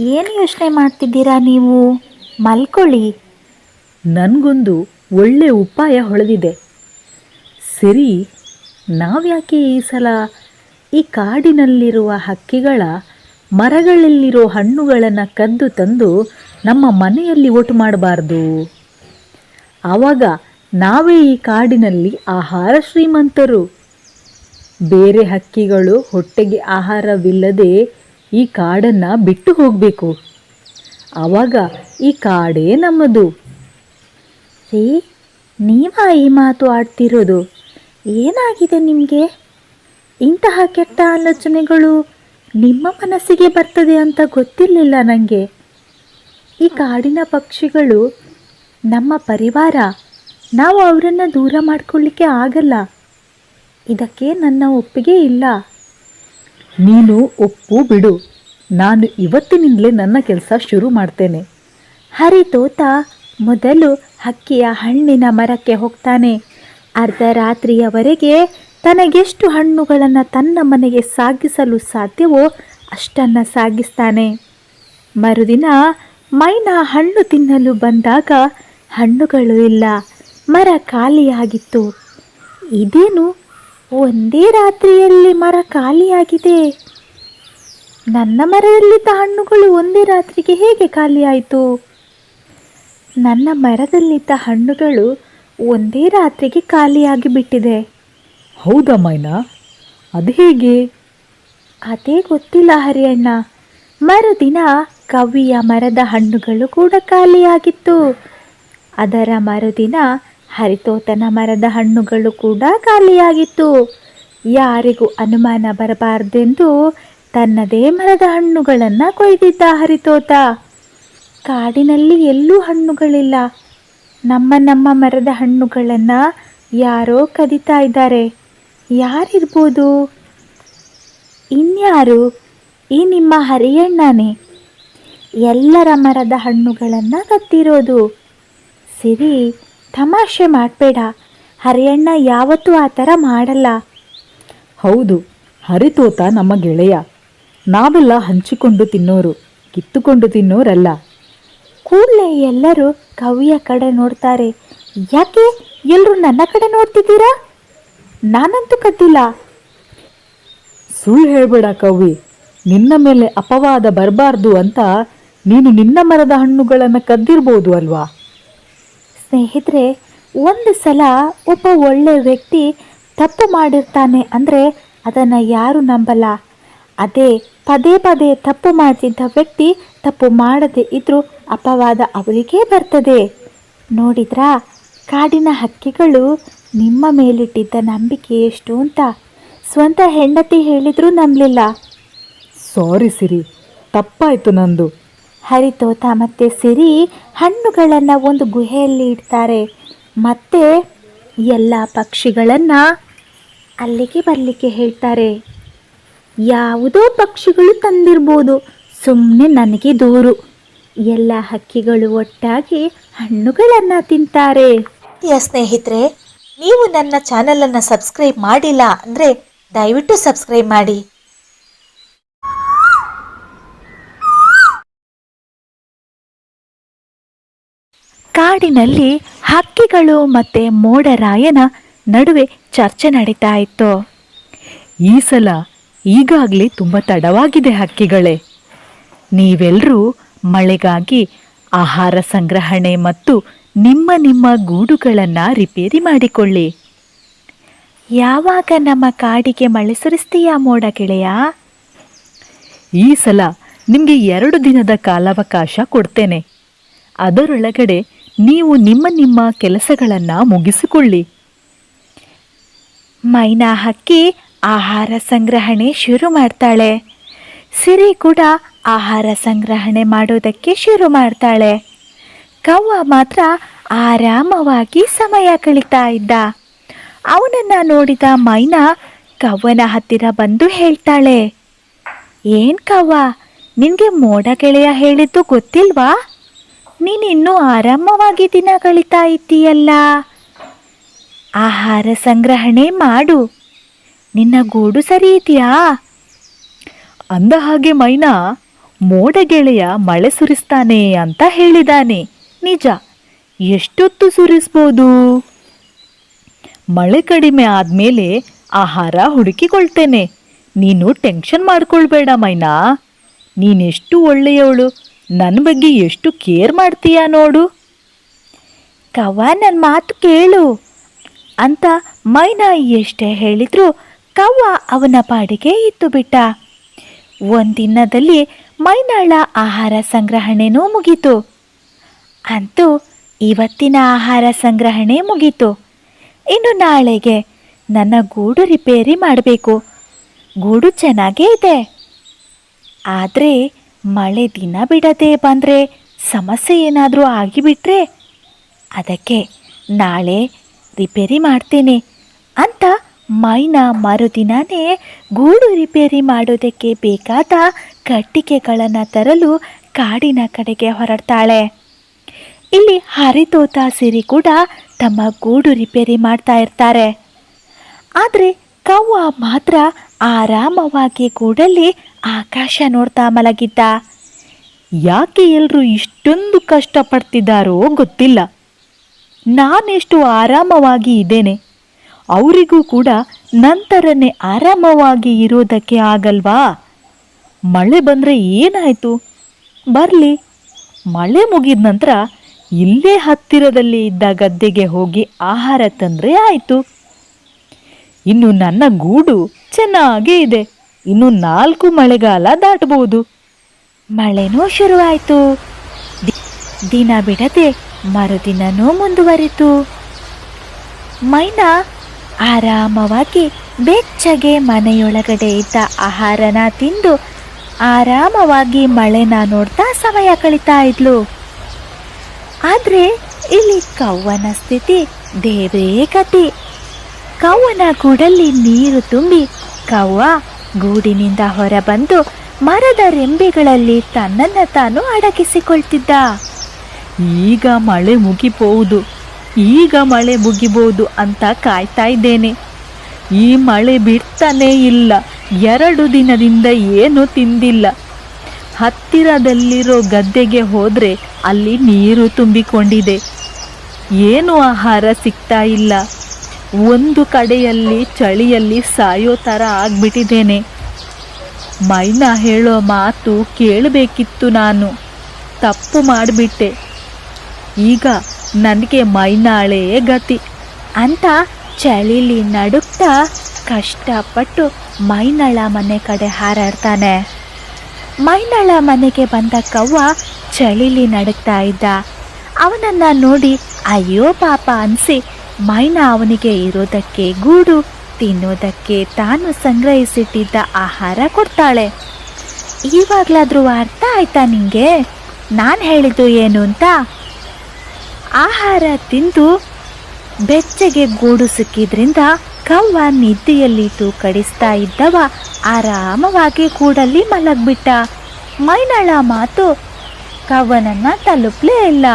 ಏನು ಯೋಚನೆ ಮಾಡ್ತಿದ್ದೀರಾ ನೀವು? ಮಲ್ಕೊಳ್ಳಿ. ನನಗೊಂದು ಒಳ್ಳೆ ಉಪಾಯ ಹೊಳೆದಿದೆ. ಸರಿ, ನಾವ್ಯಾಕೆ ಈ ಸಲ ಈ ಕಾಡಿನಲ್ಲಿರುವ ಹಕ್ಕಿಗಳ ಮರಗಳಲ್ಲಿರೋ ಹಣ್ಣುಗಳನ್ನು ಕದ್ದು ತಂದು ನಮ್ಮ ಮನೆಯಲ್ಲಿ ಒಟ್ಟು ಮಾಡಬಾರ್ದು? ಆವಾಗ ನಾವೇ ಈ ಕಾಡಿನಲ್ಲಿ ಆಹಾರ ಶ್ರೀಮಂತರು. ಬೇರೆ ಹಕ್ಕಿಗಳು ಹೊಟ್ಟೆಗೆ ಆಹಾರವಿಲ್ಲದೆ ಈ ಕಾಡನ್ನು ಬಿಟ್ಟು ಹೋಗಬೇಕು. ಆವಾಗ ಈ ಕಾಡೇ ನಮ್ಮದು. ರೀ, ನೀವಾ ಈ ಮಾತು ಆಡ್ತಿರೋದು? ಏನಾಗಿದೆ ನಿಮಗೆ? ಇಂತಹ ಕೆಟ್ಟ ಆಲೋಚನೆಗಳು ನಿಮ್ಮ ಮನಸ್ಸಿಗೆ ಬರ್ತದೆ ಅಂತ ಗೊತ್ತಿರಲಿಲ್ಲ ನನಗೆ. ಈ ಕಾಡಿನ ಪಕ್ಷಿಗಳು ನಮ್ಮ ಪರಿವಾರ. ನಾವು ಅವರನ್ನು ದೂರ ಮಾಡ್ಕೊಳ್ಳಿಕ್ಕೆ ಆಗಲ್ಲ. ಇದಕ್ಕೆ ನನ್ನ ಒಪ್ಪಿಗೆ ಇಲ್ಲ. ನೀನು ಒಪ್ಪು ಬಿಡು. ನಾನು ಇವತ್ತಿನಿಂದಲೇ ನನ್ನ ಕೆಲಸ ಶುರು ಮಾಡ್ತೇನೆ. ಹರಿತೋತ ಮೊದಲು ಹಕ್ಕಿಯ ಹಣ್ಣಿನ ಮರಕ್ಕೆ ಹೋಗ್ತಾನೆ. ಅರ್ಧರಾತ್ರಿಯವರೆಗೆ ತನಗೆಷ್ಟು ಹಣ್ಣುಗಳನ್ನು ತನ್ನ ಮನೆಗೆ ಸಾಗಿಸಲು ಸಾಧ್ಯವೋ ಅಷ್ಟನ್ನು ಸಾಗಿಸ್ತಾನೆ. ಮರುದಿನ ಮೈನಾ ಹಣ್ಣು ತಿನ್ನಲು ಬಂದಾಗ ಹಣ್ಣುಗಳು ಇಲ್ಲ, ಮರ ಖಾಲಿಯಾಗಿತ್ತು. ಇದೇನು, ಒಂದೇ ರಾತ್ರಿಯಲ್ಲಿ ಮರ ಖಾಲಿಯಾಗಿದೆ? ನನ್ನ ಮರದಲ್ಲಿದ್ದ ಹಣ್ಣುಗಳು ಒಂದೇ ರಾತ್ರಿಗೆ ಹೇಗೆ ಖಾಲಿಯಾಯಿತು? ನನ್ನ ಮರದಲ್ಲಿದ್ದ ಹಣ್ಣುಗಳು ಒಂದೇ ರಾತ್ರಿಗೆ ಖಾಲಿಯಾಗಿ ಬಿಟ್ಟಿದೆ. ಹೌದಾ ಮೈನಾ? ಅದು ಹೇಗೆ? ಅದೇ ಗೊತ್ತಿಲ್ಲ ಹರಿಯಣ್ಣ. ಮರುದಿನ ಕವ್ವಿಯ ಮರದ ಹಣ್ಣುಗಳು ಕೂಡ ಖಾಲಿಯಾಗಿತ್ತು. ಅದರ ಮರುದಿನ ಹರಿತೋತನ ಮರದ ಹಣ್ಣುಗಳು ಕೂಡ ಖಾಲಿಯಾಗಿತ್ತು. ಯಾರಿಗೂ ಅನುಮಾನ ಬರಬಾರ್ದೆಂದು ತನ್ನದೇ ಮರದ ಹಣ್ಣುಗಳನ್ನು ಕೊಯ್ದಿದ್ದ ಹರಿತೋತ. ಕಾಡಿನಲ್ಲಿ ಎಲ್ಲೂ ಹಣ್ಣುಗಳಿಲ್ಲ. ನಮ್ಮ ಮರದ ಹಣ್ಣುಗಳನ್ನು ಯಾರೋ ಕದೀತಾ ಇದ್ದಾರೆ. ಯಾರಿರ್ಬೋದು? ಇನ್ಯಾರು? ಈ ನಿಮ್ಮ ಹರಿಯಣ್ಣನೇ ಎಲ್ಲರ ಮರದ ಹಣ್ಣುಗಳನ್ನು ಕದ್ದಿರೋದು. ಸಿರಿ, ತಮಾಷೆ ಮಾಡಬೇಡ. ಹರಿಯಣ್ಣ ಯಾವತ್ತೂ ಆ ಥರ ಮಾಡಲ್ಲ. ಹೌದು, ಹರಿತೋತ ನಮ್ಮ ಗೆಳೆಯ. ನಾವೆಲ್ಲ ಹಂಚಿಕೊಂಡು ತಿನ್ನೋರು, ಕಿತ್ತುಕೊಂಡು ತಿನ್ನೋರಲ್ಲ. ಕೂಡಲೇ ಎಲ್ಲರೂ ಕವಿಯ ಕಡೆ ನೋಡ್ತಾರೆ. ಯಾಕೆ ಎಲ್ಲರೂ ನನ್ನ ಕಡೆ ನೋಡ್ತಿದ್ದೀರಾ? ನಾನಂತೂ ಕದ್ದಿಲ್ಲ. ಸುಳ್ಳು ಹೇಳಬೇಡ ಕವಿ. ನಿನ್ನ ಮೇಲೆ ಅಪವಾದ ಬರಬಾರ್ದು ಅಂತ ನೀನು ನಿನ್ನ ಮರದ ಹಣ್ಣುಗಳನ್ನು ಕದ್ದಿರ್ಬೋದು ಅಲ್ವಾ? ಸ್ನೇಹಿತರೆ, ಒಂದು ಸಲ ಒಬ್ಬ ಒಳ್ಳೆ ವ್ಯಕ್ತಿ ತಪ್ಪು ಮಾಡಿರ್ತಾನೆ ಅಂದರೆ ಅದನ್ನು ಯಾರು ನಂಬಲ್ಲ. ಅದೇ ಪದೇ ಪದೇ ತಪ್ಪು ಮಾಡ್ತಿದ್ದ ವ್ಯಕ್ತಿ ತಪ್ಪು ಮಾಡದೇ ಇದ್ರೂ ಅಪವಾದ ಅವರಿಗೇ ಬರ್ತದೆ. ನೋಡಿದ್ರಾ, ಕಾಡಿನ ಹಕ್ಕಿಗಳು ನಿಮ್ಮ ಮೇಲಿಟ್ಟಿದ್ದ ನಂಬಿಕೆ ಎಷ್ಟು ಅಂತ. ಸ್ವಂತ ಹೆಂಡತಿ ಹೇಳಿದ್ರೂ ನಂಬಲಿಲ್ಲ. ಸಾರಿ ಸಿರಿ, ತಪ್ಪಾಯಿತು ನಂದು. ಹರಿತೋತ ಮತ್ತು ಸಿರಿ ಹಣ್ಣುಗಳನ್ನು ಒಂದು ಗುಹೆಯಲ್ಲಿ ಇಡ್ತಾರೆ. ಮತ್ತೆ ಎಲ್ಲ ಪಕ್ಷಿಗಳನ್ನು ಅಲ್ಲಿಗೆ ಬರಲಿಕ್ಕೆ ಹೇಳ್ತಾರೆ. ಯಾವುದೋ ಪಕ್ಷಿಗಳು ತಂದಿರ್ಬೋದು, ಸುಮ್ಮನೆ ನನಗೆ ದೂರು. ಎಲ್ಲ ಹಕ್ಕಿಗಳು ಒಟ್ಟಾಗಿ ಹಣ್ಣುಗಳನ್ನು ತಿಂತಾರೆ. ಸ್ನೇಹಿತರೆ, ನೀವು ನನ್ನ ಚಾನಲನ್ನು ಸಬ್ಸ್ಕ್ರೈಬ್ ಮಾಡಿಲ್ಲ ಅಂದರೆ ದಯವಿಟ್ಟು ಸಬ್ಸ್ಕ್ರೈಬ್ ಮಾಡಿ. ಕಾಡಿನಲ್ಲಿ ಹಕ್ಕಿಗಳು ಮತ್ತು ಮೋಡರಾಯನ ನಡುವೆ ಚರ್ಚೆ ನಡೀತಾ ಇತ್ತು. ಈ ಸಲ ಈಗಾಗಲೇ ತುಂಬ ತಡವಾಗಿದೆ ಹಕ್ಕಿಗಳೇ. ನೀವೆಲ್ಲರೂ ಮಳೆಗಾಗಿ ಆಹಾರ ಸಂಗ್ರಹಣೆ ಮತ್ತು ನಿಮ್ಮ ನಿಮ್ಮ ಗೂಡುಗಳನ್ನು ರಿಪೇರಿ ಮಾಡಿಕೊಳ್ಳಿ. ಯಾವಾಗ ನಮ್ಮ ಕಾಡಿಗೆ ಮಳೆ ಸುರಿಸ್ತೀಯಾ ಮೋಡ ಗೆಳೆಯ? ಈ ಸಲ ನಿಮಗೆ 2 ದಿನದ ಕಾಲಾವಕಾಶ ಕೊಡ್ತೇನೆ. ಅದರೊಳಗಡೆ ನೀವು ನಿಮ್ಮ ನಿಮ್ಮ ಕೆಲಸಗಳನ್ನು ಮುಗಿಸಿಕೊಳ್ಳಿ. ಮೈನಾ ಹಕ್ಕಿ ಆಹಾರ ಸಂಗ್ರಹಣೆ ಶುರು ಮಾಡ್ತಾಳೆ. ಸಿರಿ ಕೂಡ ಆಹಾರ ಸಂಗ್ರಹಣೆ ಮಾಡೋದಕ್ಕೆ ಶುರು ಮಾಡ್ತಾಳೆ. ಕವ್ವ ಮಾತ್ರ ಆರಾಮವಾಗಿ ಸಮಯ ಕಳೀತಾ ಇದ್ದ. ಅವನನ್ನು ನೋಡಿದ ಮೈನಾ ಕವ್ವನ ಹತ್ತಿರ ಬಂದು ಹೇಳ್ತಾಳೆ, ಏನು ಕವ್ವ, ನಿನಗೆ ಮೋಡ ಗೆಳೆಯ ಹೇಳಿದ್ದು ಗೊತ್ತಿಲ್ವಾ? ನೀನಿನ್ನೂ ಆರಾಮವಾಗಿ ದಿನ ಕಳೀತಾ ಇದ್ದೀಯಲ್ಲ. ಆಹಾರ ಸಂಗ್ರಹಣೆ ಮಾಡು. ನಿನ್ನ ಗೂಡು ಸರಿ ಇದೆಯಾ? ಅಂದ ಹಾಗೆ ಮೈನಾ, ಮೋಡ ಗೆಳೆಯ ಮಳೆ ಸುರಿಸ್ತಾನೆ ಅಂತ ಹೇಳಿದಾನೆ. ನಿಜ. ಎಷ್ಟೊತ್ತು ಸುರಿಸ್ಬೋದು? ಮಳೆ ಕಡಿಮೆ ಆದ್ಮೇಲೆ ಆಹಾರ ಹುಡುಕಿಕೊಳ್ತೇನೆ. ನೀನು ಟೆನ್ಷನ್ ಮಾಡ್ಕೊಳ್ಬೇಡ ಮೈನಾ. ನೀನೆಷ್ಟು ಒಳ್ಳೆಯವಳು, ನನ್ನ ಬಗ್ಗೆ ಎಷ್ಟು ಕೇರ್ ಮಾಡ್ತೀಯ ನೋಡು. ಕವ್ವ ನನ್ನ ಮಾತು ಕೇಳು ಅಂತ ಮೈನಾ ಎಷ್ಟೇ ಹೇಳಿದ್ರು ಕವ್ವ ಅವನ ಪಾಡಿಗೆ ಇದ್ದು ಬಿಟ್ಟ. ಒಂದಿನದಲ್ಲಿ ಮೈನಾಳ ಆಹಾರ ಸಂಗ್ರಹಣೆನೂ ಮುಗೀತು. ಅಂತೂ ಇವತ್ತಿನ ಆಹಾರ ಸಂಗ್ರಹಣೆ ಮುಗೀತು. ಇನ್ನು ನಾಳೆಗೆ ನನ್ನ ಗೂಡು ರಿಪೇರಿ ಮಾಡಬೇಕು. ಗೂಡು ಚೆನ್ನಾಗೇ ಇದೆ, ಆದರೆ ಮಳೆ ದಿನ ಬಿಡದೆ ಬಂದರೆ ಸಮಸ್ಯೆ ಏನಾದರೂ ಆಗಿಬಿಟ್ರೆ ಅದಕ್ಕೆ ನಾಳೆ ರಿಪೇರಿ ಮಾಡ್ತೇನೆ ಅಂತ ಮೈನಾ ಮರುದಿನನೇ ಗೂಡು ರಿಪೇರಿ ಮಾಡೋದಕ್ಕೆ ಬೇಕಾದ ಕಟ್ಟಿಗೆಗಳನ್ನು ತರಲು ಕಾಡಿನ ಕಡೆಗೆ ಹೊರಡ್ತಾಳೆ. ಇಲ್ಲಿ ಹರಿತೋತ ಸಿರಿ ಕೂಡ ತಮ್ಮ ಗೂಡು ರಿಪೇರಿ ಮಾಡ್ತಾ ಇರ್ತಾರೆ. ಆದರೆ ಕವ್ವ ಮಾತ್ರ ಆರಾಮವಾಗಿ ಗೂಡಲ್ಲಿ ಆಕಾಶ ನೋಡ್ತಾ ಮಲಗಿದ್ದ. ಯಾಕೆ ಎಲ್ರೂ ಇಷ್ಟೊಂದು ಕಷ್ಟಪಡ್ತಿದ್ದಾರೋ ಗೊತ್ತಿಲ್ಲ. ನಾನೆಷ್ಟು ಆರಾಮವಾಗಿ ಇದ್ದೇನೆ, ಅವರಿಗೂ ಕೂಡ ನಂತರನೇ ಆರಾಮವಾಗಿ ಇರೋದಕ್ಕೆ ಆಗಲ್ವಾ? ಮಳೆ ಬಂದರೆ ಏನಾಯಿತು, ಬರಲಿ. ಮಳೆ ಮುಗಿದ ನಂತರ ಇಲ್ಲೇ ಹತ್ತಿರದಲ್ಲಿ ಇದ್ದ ಗದ್ದೆಗೆ ಹೋಗಿ ಆಹಾರ ತಂದರೆ ಆಯಿತು. ಇನ್ನು ನನ್ನ ಗೂಡು ಚೆನ್ನಾಗೇ ಇದೆ. ಇನ್ನು 4 ಮಳೆಗಾಲ ದಾಟಬಹುದು. ಮಳೆನೂ ಶುರುವಾಯಿತು. ದಿನ ಬಿಡದೆ ಮರುದಿನನೂ ಮುಂದುವರಿತು. ಮೈನಾ ಆರಾಮವಾಗಿ ಬೆಚ್ಚಗೆ ಮನೆಯೊಳಗಡೆ ಇದ್ದ ಆಹಾರನ ತಿಂದು ಆರಾಮವಾಗಿ ಮಳೆನ ನೋಡ್ತಾ ಸಮಯ ಕಳೀತಾ ಇದ್ಲು. ಆದರೆ ಇಲ್ಲಿ ಕವ್ವನ ಸ್ಥಿತಿ ದೇವರೇ ಗತಿ. ಕವ್ವನ ಗೂಡಲ್ಲಿ ನೀರು ತುಂಬಿ ಕವ್ವ ಗೂಡಿನಿಂದ ಹೊರಬಂದು ಮರದ ರೆಂಬೆಗಳಲ್ಲಿ ತನ್ನನ್ನು ತಾನು ಅಡಗಿಸಿಕೊಳ್ತಿದ್ದ. ಈಗ ಮಳೆ ಮುಗಿಬಹುದು, ಈಗ ಮಳೆ ಮುಗಿಬಹುದು ಅಂತ ಕಾಯ್ತಾ ಇದ್ದೇನೆ. ಈ ಮಳೆ ಬಿಡ್ತಾನೇ ಇಲ್ಲ. 2 ದಿನದಿಂದ ಏನೂ ತಿಂದಿಲ್ಲ. ಹತ್ತಿರದಲ್ಲಿರೋ ಗದ್ದೆಗೆ ಹೋದರೆ ಅಲ್ಲಿ ನೀರು ತುಂಬಿಕೊಂಡಿದೆ. ಏನು ಆಹಾರ ಸಿಗ್ತಾ ಇಲ್ಲ. ಒಂದು ಕಡೆಯಲ್ಲಿ ಚಳಿಯಲ್ಲಿ ಸಾಯೋ ಥರ ಆಗ್ಬಿಟ್ಟಿದ್ದೇನೆ. ಮೈನಾ ಹೇಳೋ ಮಾತು ಕೇಳಬೇಕಿತ್ತು. ನಾನು ತಪ್ಪು ಮಾಡಿಬಿಟ್ಟೆ. ಈಗ ನನಗೆ ಮೈನಾಳೇ ಗತಿ ಅಂತ ಚಳಿಲಿ ನಡುಕ್ತಾ ಕಷ್ಟಪಟ್ಟು ಮೈನಾಳ ಮನೆ ಕಡೆ ಹಾರಾಡ್ತಾನೆ. ಮೈನಾಳ ಮನೆಗೆ ಬಂದ ಕವ್ವ ಚಳಿಲಿ ನಡುಕ್ತಾ ಇದ್ದ. ಅವನನ್ನು ನೋಡಿ ಅಯ್ಯೋ ಪಾಪ ಅನಿಸಿ ಮೈನಾ ಅವನಿಗೆ ಇರೋದಕ್ಕೆ ಗೂಡು, ತಿನ್ನೋದಕ್ಕೆ ತಾನು ಸಂಗ್ರಹಿಸಿಟ್ಟಿದ್ದ ಆಹಾರ ಕೊಡ್ತಾಳೆ. ಇವಾಗಲಾದರೂ ಅರ್ಥ ಆಯ್ತಾ ನಿಂಗೆ ನಾನು ಹೇಳಿದ್ದು ಏನು ಅಂತ? ಆಹಾರ ತಿಂದು ಬೆಚ್ಚಗೆ ಗೂಡು ಸಿಕ್ಕಿದ್ರಿಂದ ಕವ್ವ ನಿದ್ದೆಯಲ್ಲಿ ತೂಕಡಿಸ್ತಾ ಇದ್ದವ ಆರಾಮವಾಗಿ ಗೂಡಲ್ಲಿ ಮಲಗ್ಬಿಟ್ಟ. ಮೈನಾಳ ಮಾತು ಕವ್ವನನ್ನ ತಲುಪಲೇ ಇಲ್ಲ.